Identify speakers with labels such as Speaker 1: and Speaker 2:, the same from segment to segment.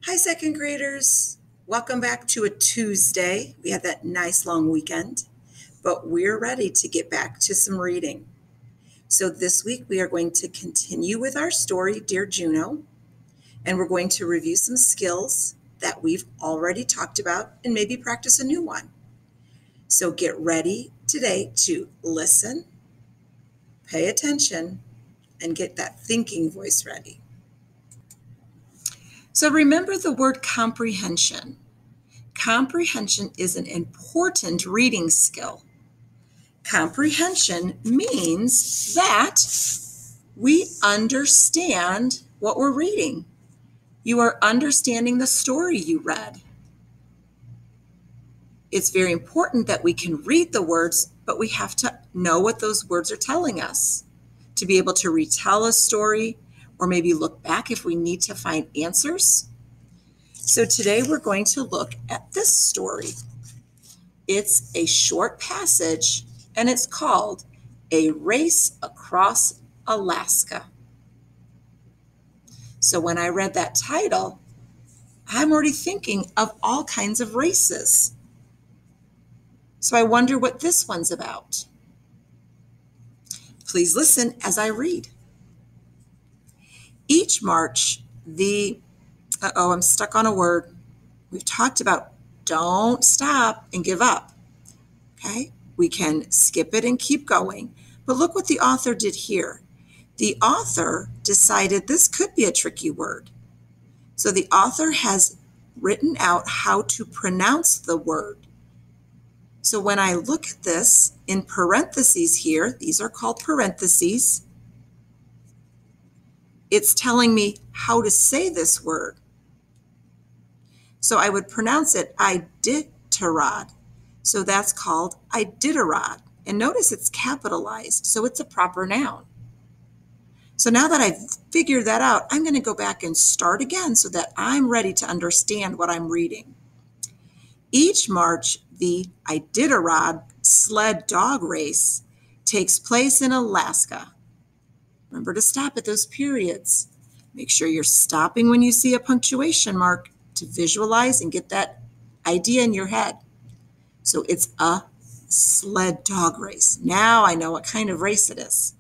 Speaker 1: Hi, second graders. Welcome back to a Tuesday. We had that nice long weekend, but we're ready to get back to some reading. So this week we are going to continue with our story, Dear Juno, and we're going to review some skills that we've already talked about and maybe practice a new one. So get ready today to listen, pay attention, and get that thinking voice ready. So remember the word comprehension. Comprehension is an important reading skill. Comprehension means that we understand what we're reading. You are understanding the story you read. It's very important that we can read the words, but we have to know what those words are telling us to be able to retell a story or maybe look back if we need to find answers. So today we're going to look at this story. It's a short passage and it's called A Race Across Alaska. So when I read that title, I'm already thinking of all kinds of races. So I wonder what this one's about. Please listen as I read. Each March, I'm stuck on a word. We've talked about don't stop and give up. Okay, we can skip it and keep going. But look what the author did here. The author decided this could be a tricky word. So the author has written out how to pronounce the word. So when I look at this in parentheses here, these are called parentheses, it's telling me how to say this word. So I would pronounce it Iditarod. So that's called Iditarod. And notice it's capitalized, so it's a proper noun. So now that I've figured that out, I'm going to go back and start again so that I'm ready to understand what I'm reading. Each March, the Iditarod sled dog race takes place in Alaska. Remember to stop at those periods. Make sure you're stopping when you see a punctuation mark to visualize and get that idea in your head. So it's a sled dog race. Now I know what kind of race it is.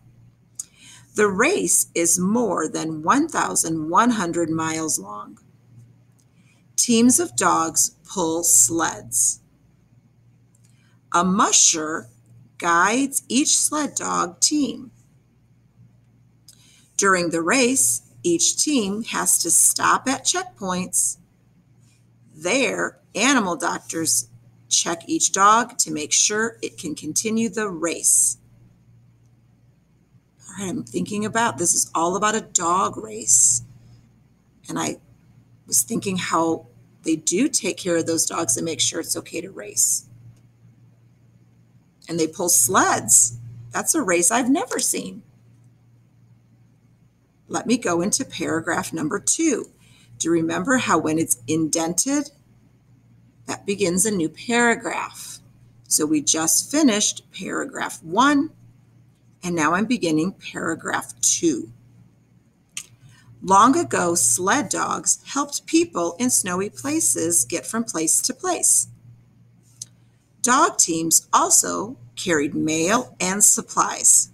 Speaker 1: The race is more than 1,100 miles long. Teams of dogs pull sleds. A musher guides each sled dog team. During the race, each team has to stop at checkpoints. There, animal doctors check each dog to make sure it can continue the race. All right, I'm thinking about this is all about a dog race. And I was thinking how they do take care of those dogs and make sure it's okay to race. And they pull sleds. That's a race I've never seen. Let me go into paragraph number 2. Do you remember how when it's indented, that begins a new paragraph? So we just finished paragraph 1, and now I'm beginning paragraph 2. Long ago, sled dogs helped people in snowy places get from place to place. Dog teams also carried mail and supplies.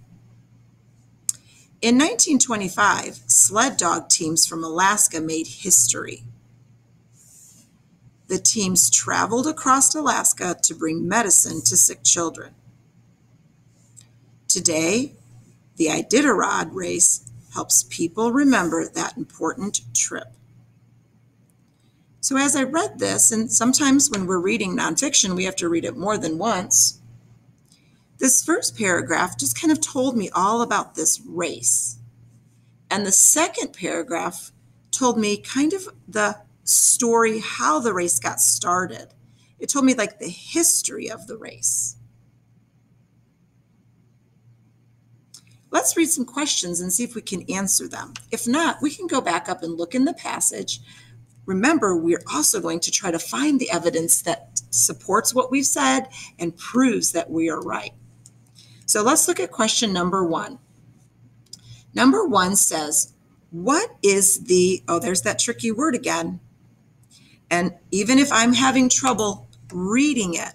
Speaker 1: In 1925, sled dog teams from Alaska made history. The teams traveled across Alaska to bring medicine to sick children. Today, the Iditarod race helps people remember that important trip. So as I read this, and sometimes when we're reading nonfiction, we have to read it more than once, this first paragraph just kind of told me all about this race. And the second paragraph told me kind of the story, how the race got started. It told me like the history of the race. Let's read some questions and see if we can answer them. If not, we can go back up and look in the passage. Remember, we're also going to try to find the evidence that supports what we've said and proves that we are right. So let's look at question number 1. Number 1 says, what is the, there's that tricky word again. And even if I'm having trouble reading it,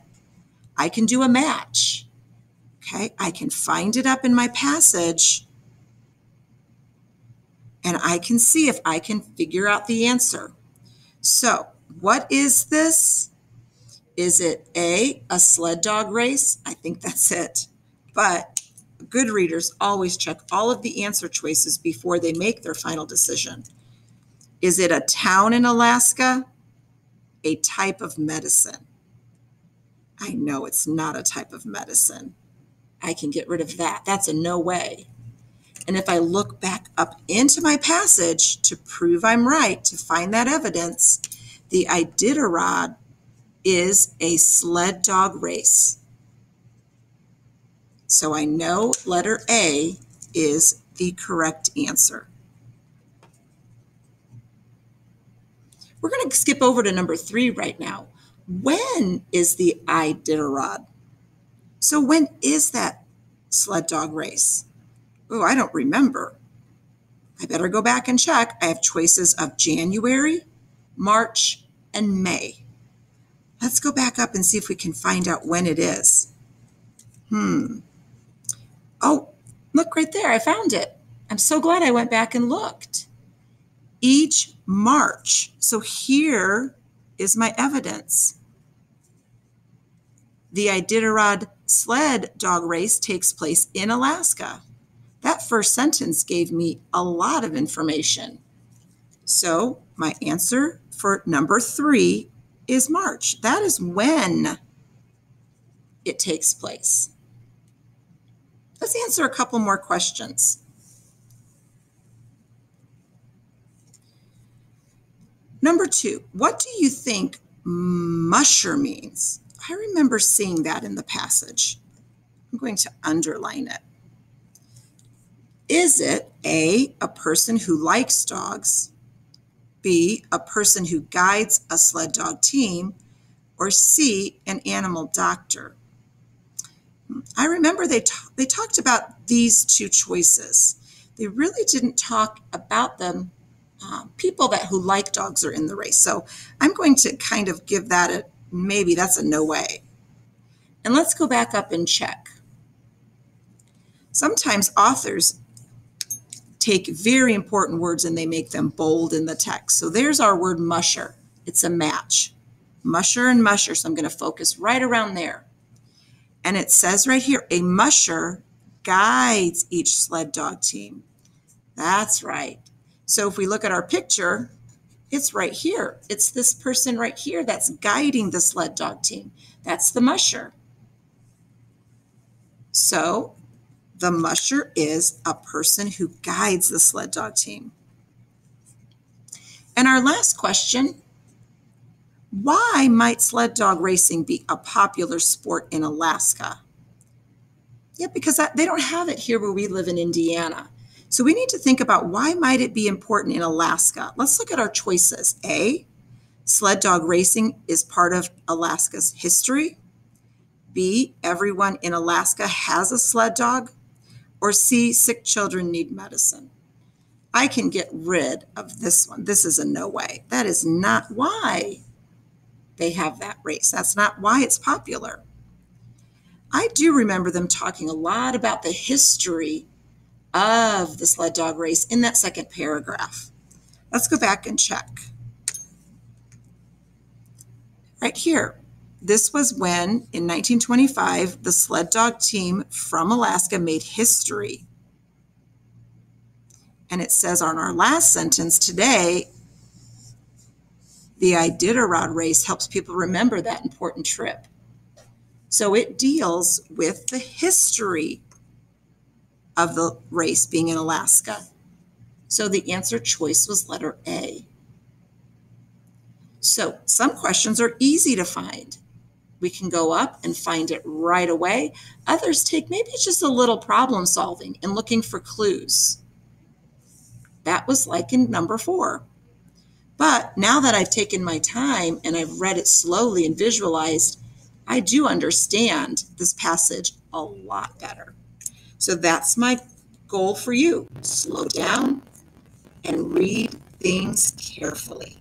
Speaker 1: I can do a match. Okay, I can find it up in my passage and I can see if I can figure out the answer. So, what is this? Is it A, a sled dog race? I think that's it. But good readers always check all of the answer choices before they make their final decision. Is it a town in Alaska? A type of medicine? I know it's not a type of medicine. I can get rid of that. That's a no way. And if I look back up into my passage to prove I'm right, to find that evidence, the Iditarod is a sled dog race. So I know letter A is the correct answer. We're going to skip over to number 3 right now. When is the Iditarod? So when is that sled dog race? Oh, I don't remember. I better go back and check. I have choices of January, March, and May. Let's go back up and see if we can find out when it is. Oh, look right there. I found it. I'm so glad I went back and looked. Each March. So here is my evidence. The Iditarod sled dog race takes place in Alaska. That first sentence gave me a lot of information. So my answer for number 3 is March. That is when it takes place. Let's answer a couple more questions. Number 2, what do you think musher means? I remember seeing that in the passage. I'm going to underline it. Is it A, a person who likes dogs, B, a person who guides a sled dog team, or C, an animal doctor? I remember they talked about these 2 choices. They really didn't talk about them, people who like dogs are in the race. So I'm going to kind of give that maybe that's a no way. And let's go back up and check. Sometimes authors take very important words and they make them bold in the text. So there's our word musher. It's a match. Musher and musher. So I'm going to focus right around there. And it says right here, a musher guides each sled dog team. That's right. So if we look at our picture, it's right here. It's this person right here that's guiding the sled dog team. That's the musher. So the musher is a person who guides the sled dog team. And our last question, why might sled dog racing be a popular sport in Alaska? Yeah, because they don't have it here where we live in Indiana. So we need to think about why might it be important in Alaska? Let's look at our choices. A, sled dog racing is part of Alaska's history. B, everyone in Alaska has a sled dog. Or C, sick children need medicine. I can get rid of this one. This is a no way. That is not why they have that race. That's not why it's popular. I do remember them talking a lot about the history of the sled dog race in that second paragraph. Let's go back and check. Right here. This was when, in 1925, the sled dog team from Alaska made history. And it says on our last sentence today, the Iditarod race helps people remember that important trip. So it deals with the history of the race being in Alaska. So the answer choice was letter A. So some questions are easy to find. We can go up and find it right away. Others take maybe just a little problem solving and looking for clues. That was like in number 4. But now that I've taken my time and I've read it slowly and visualized, I do understand this passage a lot better. So that's my goal for you. Slow down and read things carefully.